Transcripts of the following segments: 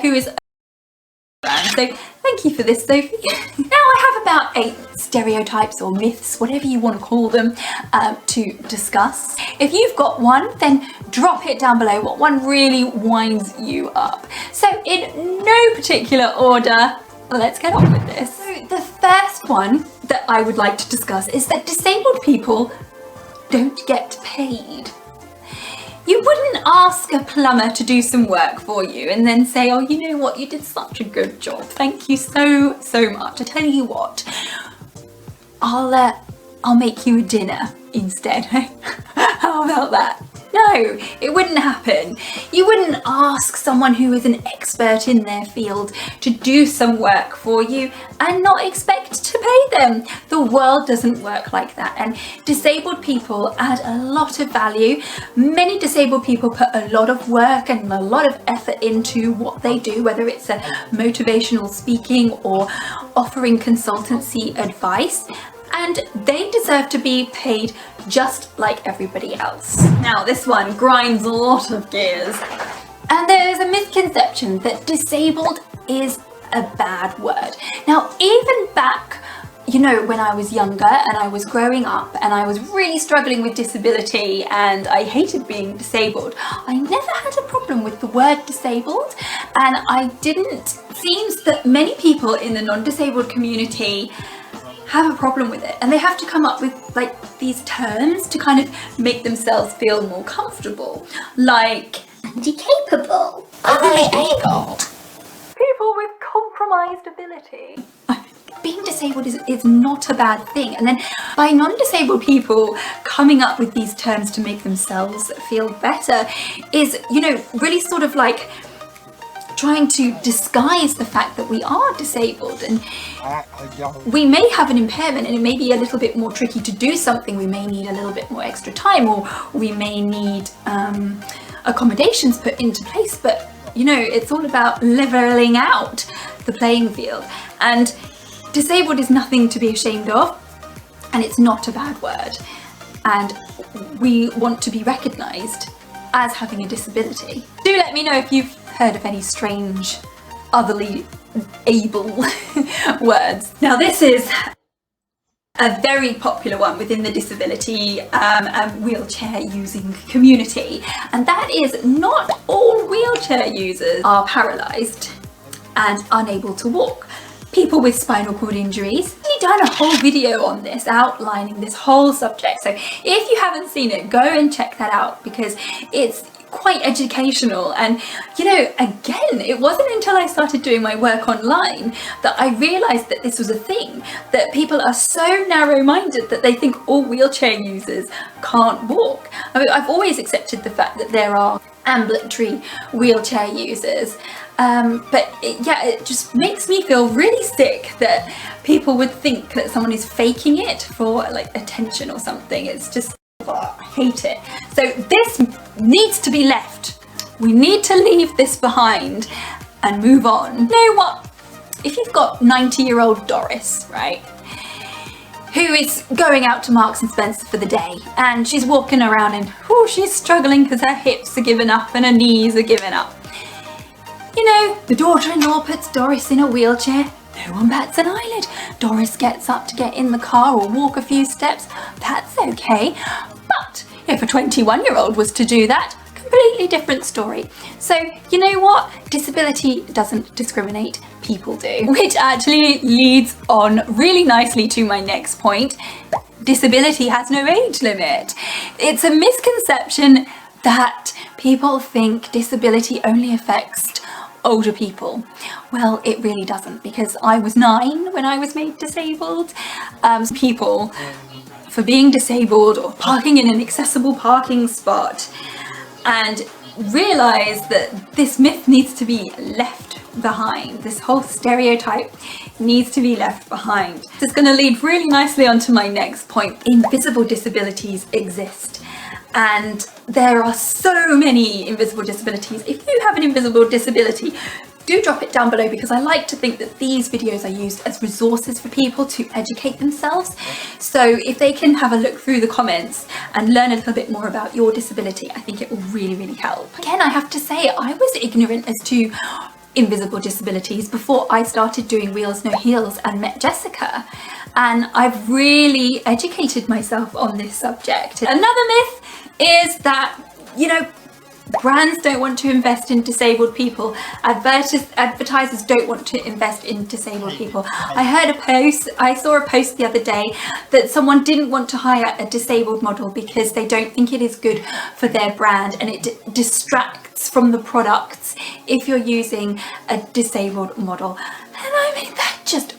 who is so thank you for this, Sophie. Now I have about 8 stereotypes or myths, whatever you want to call them, to discuss. If you've got one, then drop it down below. What one really winds you up? So in no particular order, let's get on with this. So the first one that I would like to discuss is that disabled people don't get paid. You wouldn't ask a plumber to do some work for you and then say, oh, you know what, you did such a good job. Thank you so much. I tell you what, I'll make you a dinner instead. How about that? No, it wouldn't happen. You wouldn't ask someone who is an expert in their field to do some work for you and not expect to pay them. The world doesn't work like that, and disabled people add a lot of value. Many disabled people put a lot of work and a lot of effort into what they do, whether it's a motivational speaking or offering consultancy advice. And they deserve to be paid just like everybody else. Now this one grinds a lot of gears. And there's a misconception that disabled is a bad word. Now even back, you know, when I was younger and I was growing up and I was really struggling with disability and I hated being disabled, I never had a problem with the word disabled, and I didn't. Seems that many people in the non-disabled community have a problem with it, and they have to come up with like these terms to kind of make themselves feel more comfortable, like handicapable, unable, people with compromised ability. Being disabled is not a bad thing, and then by non-disabled people coming up with these terms to make themselves feel better is, you know, really sort of like trying to disguise the fact that we are disabled and we may have an impairment and it may be a little bit more tricky to do something. We may need a little bit more extra time, or we may need accommodations put into place, but you know, it's all about leveling out the playing field, and disabled is nothing to be ashamed of, and it's not a bad word, and we want to be recognised as having a disability. Do let me know if you've heard of any strange, otherly able words. Now this is a very popular one within the disability wheelchair using community, and that is not all wheelchair users are paralysed and unable to walk. People with spinal cord injuries. We've done a whole video on this, outlining this whole subject, so if you haven't seen it, go and check that out because it's quite educational. And you know, again, it wasn't until I started doing my work online that I realized that this was a thing, that people are so narrow-minded that they think all wheelchair users can't walk. I mean, I've always accepted the fact that there are ambulatory wheelchair users, but it just makes me feel really sick that people would think that someone is faking it for like attention or something. It's just, I hate it. So this needs to be left. We need to leave this behind and move on. You know what? If you've got 90-year-old Doris, right, who is going out to Marks and Spencer for the day, and she's walking around and she's struggling because her hips are giving up and her knees are giving up. You know, the daughter-in-law puts Doris in a wheelchair. No one bats an eyelid. Doris gets up to get in the car or walk a few steps. That's okay. But if a 21-year-old was to do that, completely different story. So you know what? Disability doesn't discriminate, people do. Which actually leads on really nicely to my next point. Disability has no age limit. It's a misconception that people think disability only affects older people. Well, it really doesn't, because I was 9 when I was made disabled. People, for being disabled or parking in an accessible parking spot, and realise that this myth needs to be left behind. This whole stereotype needs to be left behind. This is going to lead really nicely onto my next point. Invisible disabilities exist, and there are so many invisible disabilities. If you have an invisible disability, do drop it down below, because I like to think that these videos are used as resources for people to educate themselves. So if they can have a look through the comments and learn a little bit more about your disability, I think it will really, really help. Again, I have to say, I was ignorant as to invisible disabilities before I started doing Wheels No Heels and met Jessica. And I've really educated myself on this subject. Another myth is that, brands don't want to invest in disabled people. Advertisers don't want to invest in disabled people. I saw a post the other day that someone didn't want to hire a disabled model because they don't think it is good for their brand, and it distracts from the products if you're using a disabled model. And I mean, that just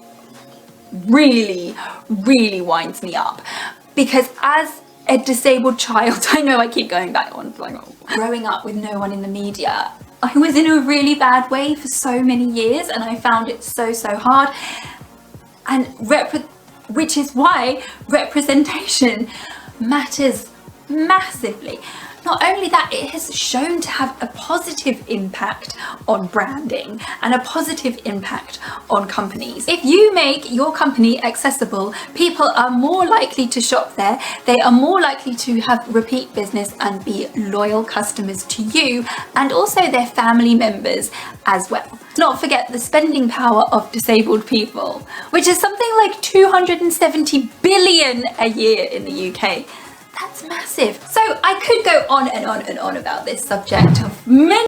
really, really winds me up, because as a disabled child, I know I keep going back on, growing up with no one in the media, I was in a really bad way for so many years, and I found it so hard. And which is why representation matters massively. Not only that, it has shown to have a positive impact on branding and a positive impact on companies. If you make your company accessible, people are more likely to shop there. They are more likely to have repeat business and be loyal customers to you, and also their family members as well. Not forget the spending power of disabled people, which is something like 270 billion a year in the UK. That's massive. So I could go on and on and on about this subject of many